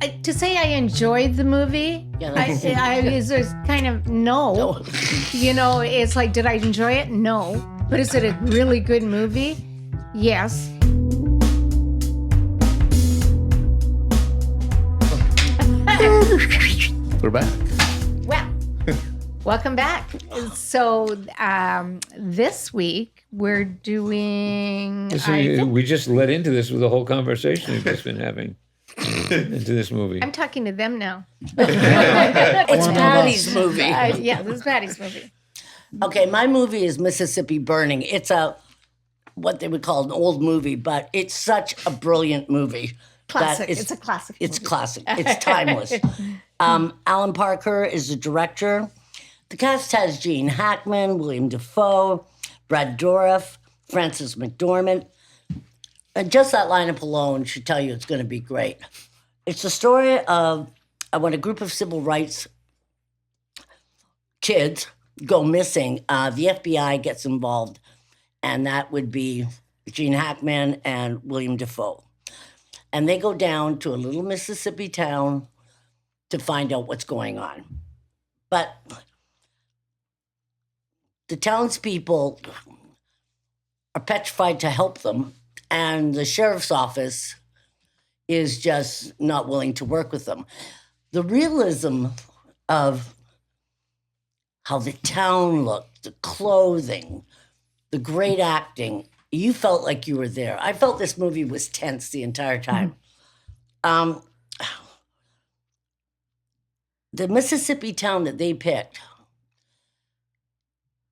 To say I enjoyed the movie, I is there's kind of no. You know, it's like, did I enjoy it? No. But is it a really good movie? Yes. We're back. Well, welcome back. So this week we're doing. We just led into this with the whole conversation we've just been having into this movie. I'm talking to them now. It's Patty's movie. Yeah, this is Patty's movie. Okay, my movie is Mississippi Burning. It's what they would call an old movie, but it's such a brilliant movie. Classic. It's a classic. It's classic. It's timeless. Alan Parker is the director. The cast has Gene Hackman, William Dafoe, Brad Dourif, Frances McDormand. And just that lineup alone should tell you it's going to be great. It's the story of when a group of civil rights kids go missing, the FBI gets involved, and that would be Gene Hackman and William Dafoe. And they go down to a little Mississippi town to find out what's going on. But the townspeople are petrified to help them, and the sheriff's office is just not willing to work with them. The realism of how the town looked, the clothing, the great acting, you felt like you were there. I felt this movie was tense the entire time. The Mississippi town that they picked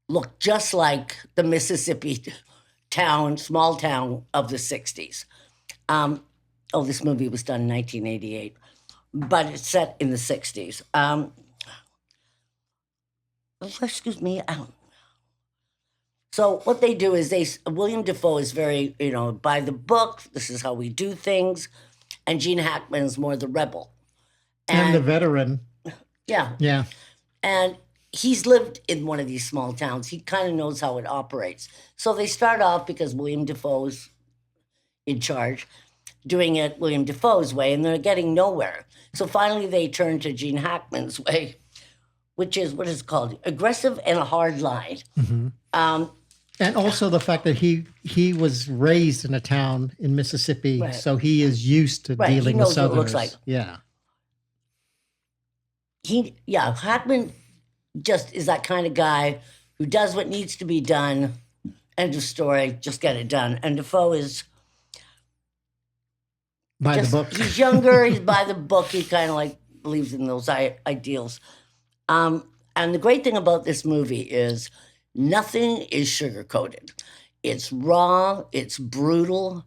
looked just like the Mississippi town, small town of the 60s. This movie was done in 1988, but it's set in the 60s. Excuse me. So what they do is William Dafoe is very, by the book, this is how we do things, and Gene Hackman's more the rebel. And the veteran. Yeah. Yeah. And he's lived in one of these small towns. He kind of knows how it operates. So they start off, because William Dafoe's in charge, doing it William Dafoe's way, and they're getting nowhere. So finally they turn to Gene Hackman's way, which is what is called aggressive and a hard line. Mm-hmm. And also the fact that he was raised in a town in Mississippi, right. So he is used to dealing with Southerners. What it looks like. Yeah. Hackman just is that kind of guy who does what needs to be done. End of story, just get it done. And Dafoe is by the book. He's younger, he's by the book, he kind of like believes in those ideals. And the great thing about this movie is nothing is sugar-coated. It's raw, it's brutal,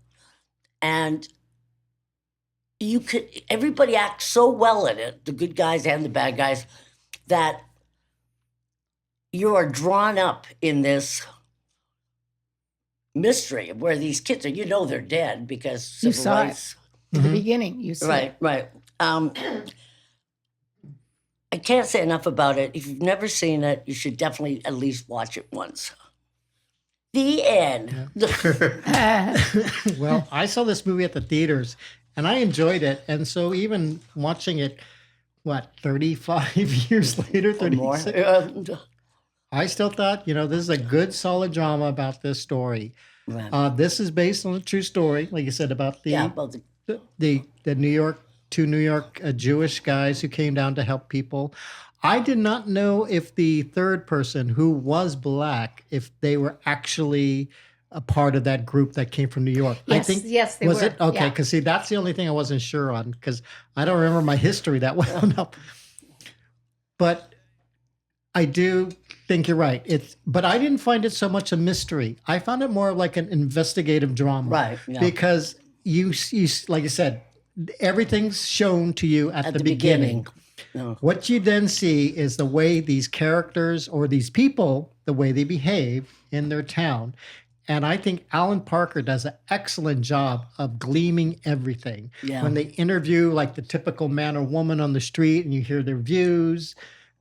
and everybody acts so well in it, the good guys and the bad guys, that you are drawn up in this mystery of where these kids are. They're dead because You civil saw rights. it at the beginning. You saw it. Right. I can't say enough about it. If you've never seen it, you should definitely at least watch it once. The end. Uh, Well, I saw this movie at the theaters, and I enjoyed it. And so even watching it, 35 years later, Or more. 36, I still thought, this is a good, solid drama about this story. Right. This is based on a true story, like you said, about about the two New York Jewish guys who came down to help people. I did not know if the third person, who was black, if they were actually a part of that group that came from New York. Yes, I think, yes, they was were. it? Okay, Yeah. because see, that's the only thing I wasn't sure on, because I don't remember my history that well enough. But I do think you're right. But I didn't find it so much a mystery. I found it more like an investigative drama. Right, yeah. Because you like you said, everything's shown to you at the beginning. No. What you then see is the way these characters or these people, the way they behave in their town. And I think Alan Parker does an excellent job of gleaming everything. Yeah. When they interview like the typical man or woman on the street and you hear their views,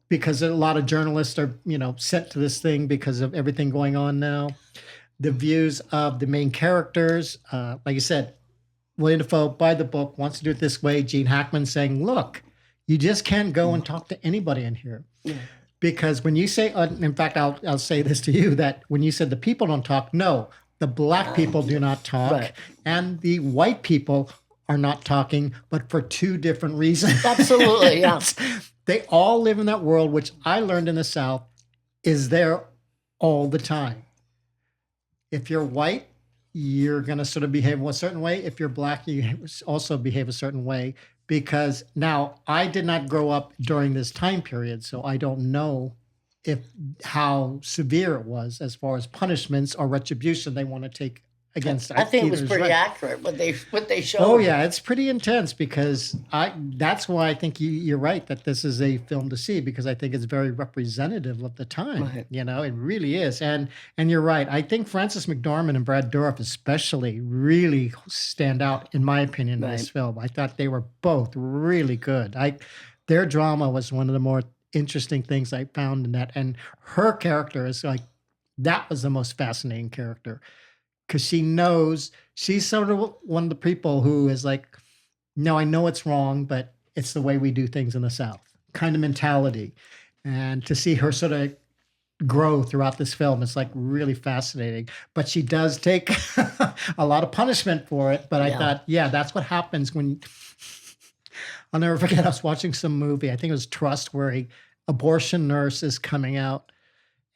because a lot of journalists are, sent to this thing because of everything going on now. The views of the main characters, like you said, William Dafoe, by the book, wants to do it this way. Gene Hackman saying, look, you just can't go and talk to anybody in here. Yeah. Because when you say, in fact, I'll say this to you, that when you said the people don't talk, no, the black people do not talk, right. And the white people are not talking, but for two different reasons. Absolutely, yeah. They all live in that world, which I learned in the South is there all the time. If you're white, you're going to sort of behave a certain way. If you're black, you also behave a certain way. Because now I did not grow up during this time period, so I don't know how severe it was as far as punishments or retribution they want to take against. I think it was pretty accurate what they showed. Oh yeah, it's pretty intense because that's why I think you're right that this is a film to see, because I think it's very representative of the time. Right. You know, it really is. And you're right. I think Frances McDormand and Brad Dourif especially really stand out in my opinion in this film. I thought they were both really good. Their drama was one of the more interesting things I found in that, and her character is like that was the most fascinating character. Because she knows, she's sort of one of the people who is like, no, I know it's wrong, but it's the way we do things in the South kind of mentality. And to see her sort of grow throughout this film is like really fascinating. But she does take a lot of punishment for it. But I thought, that's what happens when, I'll never forget, I was watching some movie, I think it was Trust, where an abortion nurse is coming out.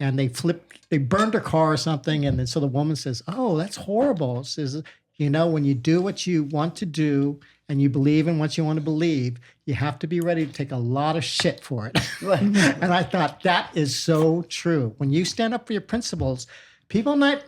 And they burned her car or something. And then so the woman says, oh, that's horrible. Says, when you do what you want to do and you believe in what you want to believe, you have to be ready to take a lot of shit for it. And I thought that is so true. When you stand up for your principles, people might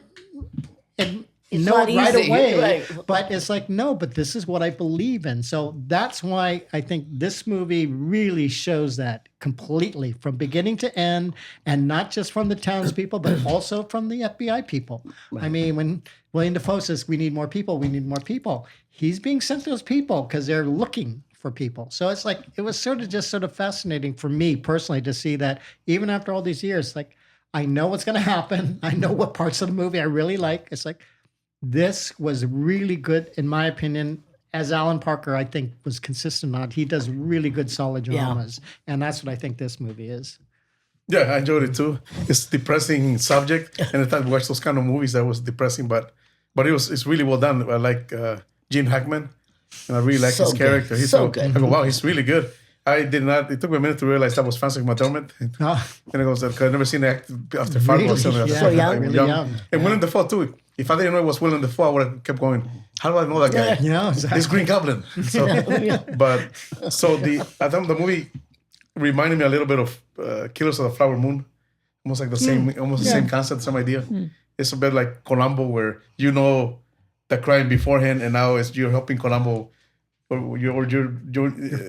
know it right away, right. But it's like, no, but this is what I believe in. So that's why I think this movie really shows that completely from beginning to end, and not just from the townspeople, but also from the FBI people. Right. I mean, when William Dafoe says, we need more people, he's being sent those people because they're looking for people. So it's like, it was sort of fascinating for me personally to see that even after all these years, like, I know what's going to happen. I know what parts of the movie I really like. It's like, this was really good, in my opinion. As Alan Parker, I think, was consistent on. He does really good, solid dramas. Yeah. And that's what I think this movie is. Yeah, I enjoyed it too. It's a depressing subject. And I thought watch those kind of movies that was depressing, but it's really well done. I like Gene Hackman, and I really like his character. He's so good. I go, wow, he's really good. I did not. It took me a minute to realize that was Frances McDormand. And it was because I'd never seen it after Fargo. Really? So young, really young. And Willem Dafoe too. If I didn't know it was Willem Dafoe, I would have kept going. How do I know that guy? Yeah, exactly. It's Green Goblin. So, I thought the movie reminded me a little bit of Killers of the Flower Moon, almost like the same concept, same idea. It's a bit like Columbo, where you know the crime beforehand, and now you're helping Columbo. Or you're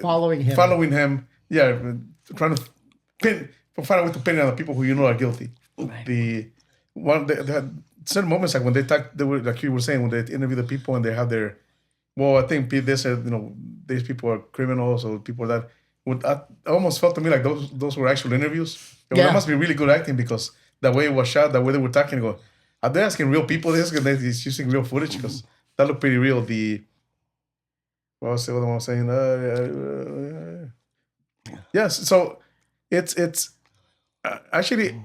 following him. Yeah, trying to find a way to pin it on the people who you know are guilty. Right. They had certain moments like when they talk, they were like you were saying, when they interview the people and they have their, I think they said these people are criminals or people that I almost felt to me like those were actual interviews. That must be really good acting, because the way it was shot, the way they were talking, go, are they asking real people this? Because they're using real footage, because that looked pretty real. What was I saying? Yes. So it's actually,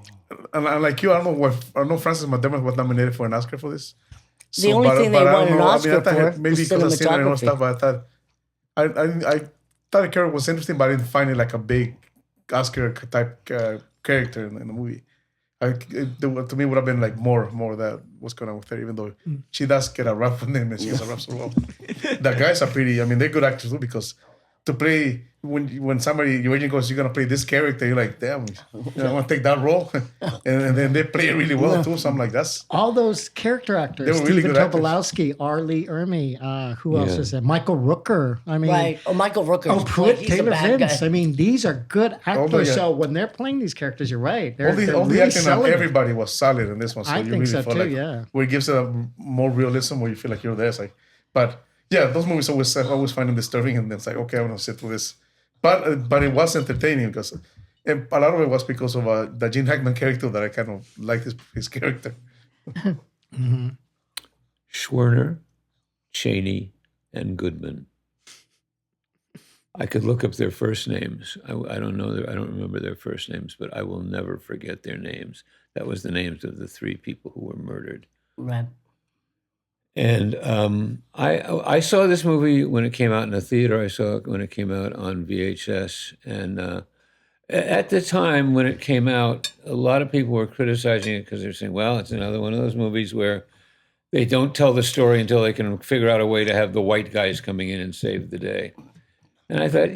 and like you, I know Frances McDormand was nominated for an Oscar for this. The only thing they won an Oscar for maybe was because I've seen it and cinematography. stuff. But I thought the character was interesting, but I didn't find it like a big Oscar type character in the movie. To me, it would have been like more that was going on with her, even though she does get a rap from them and she gets a rap so well. The guys are pretty, they're good actors too, because to play, when somebody, your agent goes, you're going to play this character, you're like, damn, I want to take that role. and then they play it really well too, so I'm like, that's... All those character actors, they were really Stephen good Tobolowsky, R. Lee Ermey, who else is there? Michael Rooker. Right. Oh, Michael Rooker. Pruitt Taylor Vince. Guy. I mean, these are good actors. So when they're playing these characters, you're right. All the really acting of everybody was solid in this one. So I you think really so felt too, like, where it gives it a more realism, where you feel like you're there. It's like, but yeah, those movies always find them disturbing, and it's like, okay, I'm gonna sit through this. But it was entertaining, because a lot of it was because of the Gene Hackman character that I kind of liked his character. Schwerner, Cheney, and Goodman. I could look up their first names. I don't know. I don't remember their first names, but I will never forget their names. That was the names of the three people who were murdered. Right. And I saw this movie when it came out in the theater. I saw it when it came out on VHS. And at the time when it came out, a lot of people were criticizing it because they're saying, well, it's another one of those movies where they don't tell the story until they can figure out a way to have the white guys coming in and save the day. And I thought,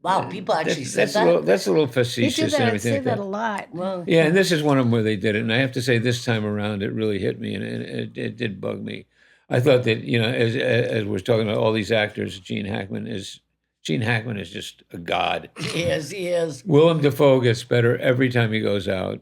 Wow, people actually said that. That's a little They facetious do and that. everything Say like that that. a lot. Well, Yeah, and this is one of them where they did it. And I have to say, this time around, it really hit me, and it did bug me. I thought that, as we're talking about all these actors, Gene Hackman is just a god. he is. Willem Dafoe gets better every time he goes out.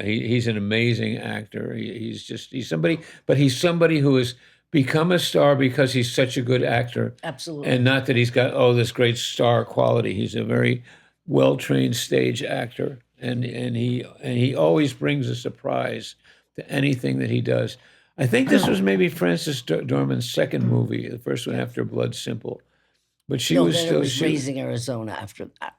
He's an amazing actor. He's somebody, but he's somebody who has become a star because he's such a good actor. Absolutely. And not that he's got this great star quality. He's a very well-trained stage actor, and he always brings a surprise to anything that he does. I think this was maybe Frances Dorman's second movie, the first one after Blood Simple. But she was then still it was Raising Arizona after that.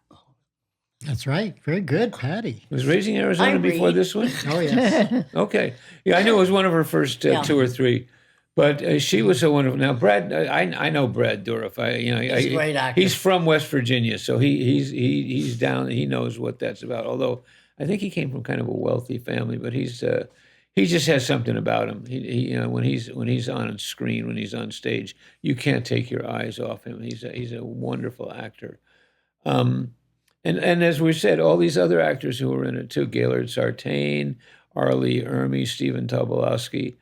That's right. Very good, Patty. was Raising Arizona I before read. this one. Oh, yes. Okay, yeah, I knew it was one of her first Yeah. two or three. But she was so wonderful. Now, Brad, I know Brad Dourif. He's a great actor. He's from West Virginia, so he's down. He knows what that's about. Although I think he came from kind of a wealthy family, but he just has something about him. He when he's on screen, when he's on stage, you can't take your eyes off him. He's a wonderful actor. And as we said, all these other actors who were in it too: Gaylord Sartain, Arlie Ermey, Stephen Tobolowsky.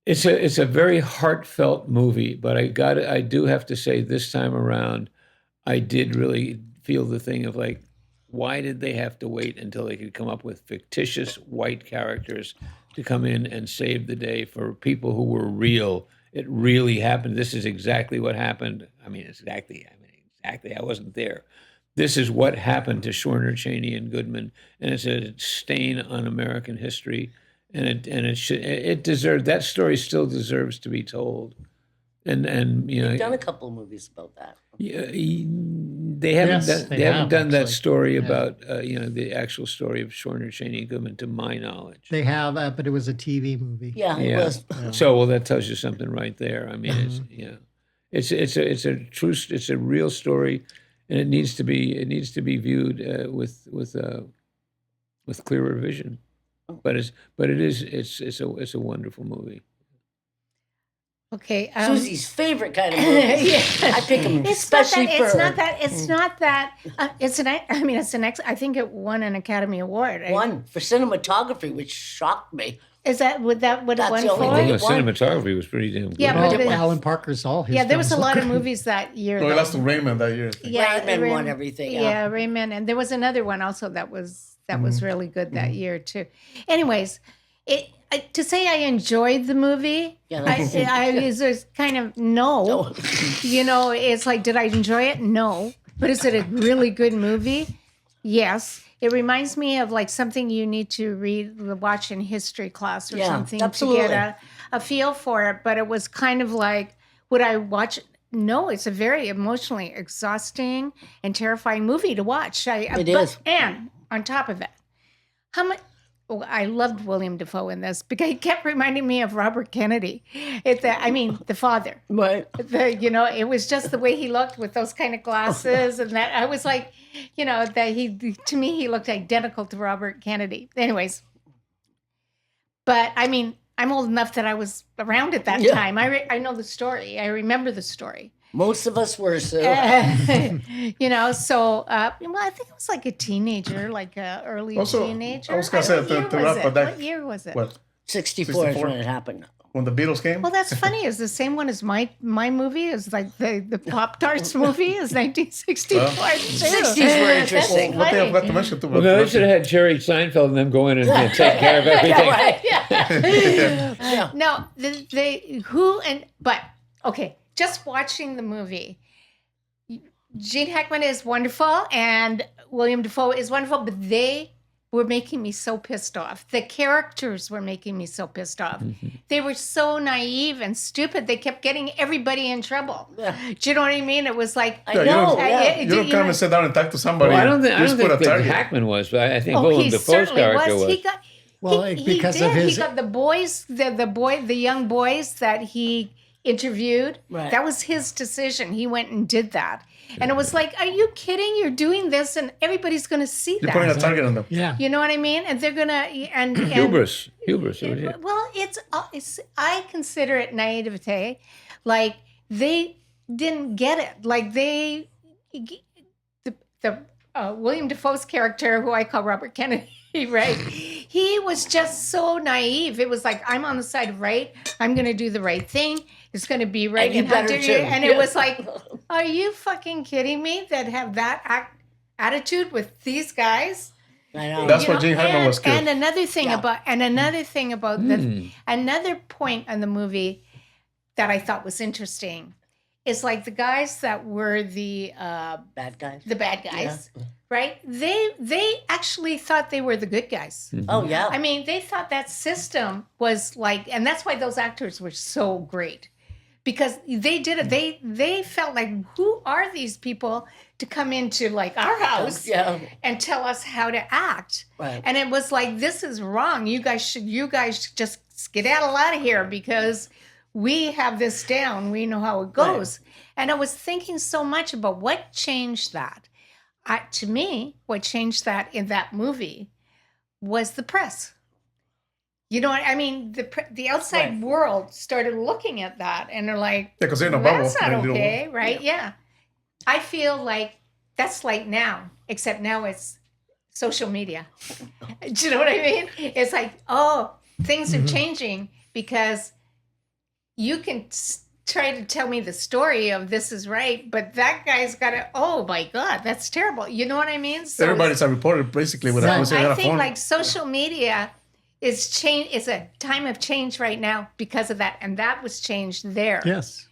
It's a very heartfelt movie, but I do have to say this time around, I did really feel the thing of like, why did they have to wait until they could come up with fictitious white characters to come in and save the day for people who were real? It really happened. This is exactly what happened. Exactly. I wasn't there. This is what happened to Schwerner, Cheney, and Goodman, and it's a stain on American history. And it deserved, that story still deserves to be told. And You've done a couple of movies about that. they haven't Yes, done, they they haven't have, done that actually. story about the actual story of Schwerner, Cheney, and Goodman, to my knowledge. They have, but it was a TV movie. Yeah, it Yeah. was. So well, that tells you something right there. I mean, it's a true, it's a real story, and it needs to be viewed with clearer vision. But it's a wonderful movie. Okay. Susie's favorite kind of movie. Yeah. I pick them especially for. It's not that. I think it won an Academy Award. One for cinematography, which shocked me. Is that what it That's won the only for? thing Well, it the won. cinematography was pretty damn good. Yeah, Oh, but it- Alan Parker's all his Yeah, there was a films lot look of good. movies that year. No, he though. lost to Raymond that year. Yeah, Raymond won everything, yeah. Yeah, Raymond, and there was another one also that was really good that year too. Anyways, to say I enjoyed the movie, Yeah, I that's- is kind of no. It's like, did I enjoy it? No. But is it a really good movie? Yes. It reminds me of like something you need to watch in history class or Yeah, something absolutely. to get a feel for it. But it was kind of like, would I watch it? No, it's a very emotionally exhausting and terrifying movie to watch. It is. And on top of it, how much? Oh, I loved William Dafoe in this because he kept reminding me of Robert Kennedy. The father. Right. It was just the way he looked with those kind of glasses, and that I was like, to me he looked identical to Robert Kennedy. Anyways, but I'm old enough that I was around at that Yeah. time. I know the story. I remember the story. Most of us were so. So I think it was like a teenager, like a early Also, teenager. I was gonna say, What year to was wrap it? on that- What year was it? What? 64 is 64? when it happened. When the Beatles came? Well, that's funny. Is the same one as my movie? Is like the Pop Tarts movie is 1964 too. 60s were interesting. One thing I Funny. forgot to mention too. Well, no, they should have had Jerry Seinfeld and them go in and take care of everything. Yeah. No, okay, just watching the movie. Gene Hackman is wonderful and William Dafoe is wonderful, but they were making me so pissed off. The characters were making me so pissed off. They were so naive and stupid. They kept getting everybody in trouble. Yeah. Do you know what I mean? It was like, I know. You don't come and sit down and talk to somebody. Well, I don't think Just put a that target. Hackman was, but I think oh, Willem he Dafoe's certainly character was. was. He got, Well, he because did. of his. He got the young boys that he interviewed. Right. That was his decision. He went and did that. And it was like, are you kidding? You're doing this and everybody's going to see You're putting a that. target on them. Yeah. You know what I mean? And they're going to, and Hubris. It was it. well, it's, I consider it naivete. Like they didn't get it. Like the William Dafoe's character, who I call Robert Kennedy, right? He was just so naive. It was like, I'm on the side of right. I'm going to do the right thing. It's going to be right. And you better too. And it was like, are you fucking kidding me that have that attitude with these guys? I know. That's why Gene Hackman was good. And another thing Yeah. about another point on the movie that I thought was interesting is like the guys that were the Bad guys. bad guys, right? They actually thought they were the good guys. Oh, yeah. I mean, they thought that system was like, and that's why those actors were so great, because they did it. They felt like, who are these people to come into like our house Yeah. and tell us how to act? Right. And it was like, this is wrong. You guys should just skedaddle out of here because we have this down. We know how it goes. And I was thinking so much about what changed that. To me, what changed that in that movie was the press. You know what I mean? The outside world started looking at that and they're like, Yeah, 'cause they're in a bubble. that's not They're in a little- okay, right? Yeah. I feel like that's like now, except now it's social media. Do you know what I mean? It's like, oh, things are changing because you can try to tell me the story of this is right, but that guy's got to, oh my God, that's terrible. You know what I mean? So Everybody's a reporter basically with Right. a I think phone. like social media is a time of change right now because of that. And that was changed there. Yes.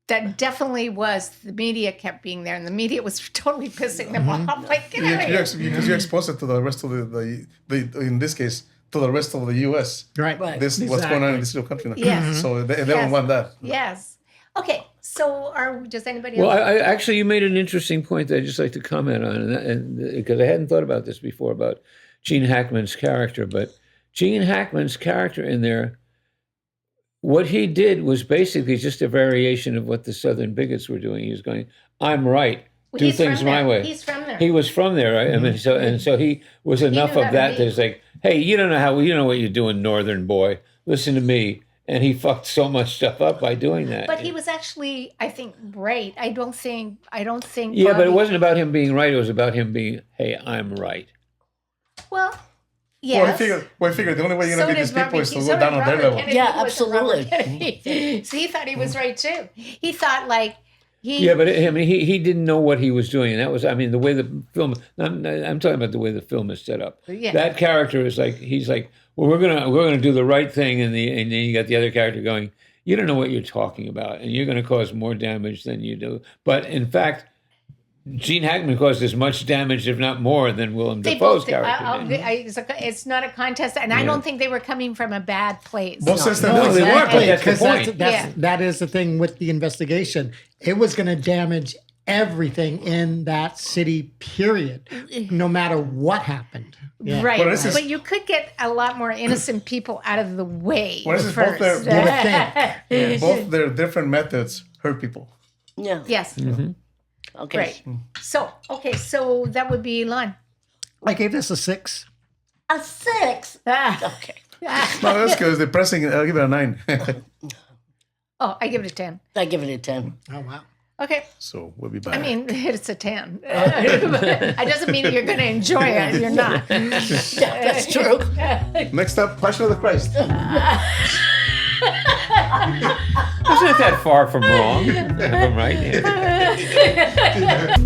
That definitely was. The media kept being there and the media was totally pissing them off. Like, get out of here. Because you expose it to the rest of the in this case, to the rest of the U.S. Right. Right. This what's going on in Exactly. this little country now. Yes. So they Yes. don't want that. Yes. Okay. So does anybody Well, else? I actually, you made an interesting point that I'd just like to comment on, and because I hadn't thought about this before about Gene Hackman's character, but Gene Hackman's character in there, what he did was basically just a variation of what the Southern bigots were doing. He was going, "I'm right, Well, do he's things from my there. way." He's from there. He was from there, right? I mean, so he was enough knew of how to that. be. There's like, hey, you don't know what you're doing, Northern boy. Listen to me. And he fucked so much stuff up by doing that. But he was actually, I think, right. I don't think. Yeah, but it Bobby- wasn't about him being right. It was about him being, hey, I'm right. Well, Well, yes. I figured the only way you're gonna beat these people is to go down on their level. Yeah, absolutely. So he thought he was right too. He thought like he. Yeah, but I mean, he didn't know what he was doing, and that was, I mean, the way the film. I'm talking about the way the film is set up. Yeah. That character is like, he's like, well, we're gonna do the right thing, and then you got the other character going, you don't know what you're talking about, and you're going to cause more damage than you do. But in fact, Gene Hackman caused as much damage, if not more, than Willem They Dafoe's both did. character did. It's not a contest, and I don't think they were coming from a bad place. Both systems. No, they weren't, but that's the Because point. that is the thing with the investigation. It was going to damage everything in that city, period, no matter what happened. Yeah. Right, Well, this is- but you could get a lot more innocent people out of the way Well, this is both first. their- You would think. Both their different methods hurt people. Yeah. Yes, Okay. right. So that would be Lon. I gave this a 6. A 6. Okay. No, that's good. It's depressing. I'll give it a 9. Oh, I give it a 10. I give it a 10. Oh, wow. Okay. So we'll be back. I mean, it's a 10. It doesn't mean you're going to enjoy it. You're not. Yeah, that's true. Next up, Passion of the Christ. Isn't that far from wrong? If I'm right. Yeah.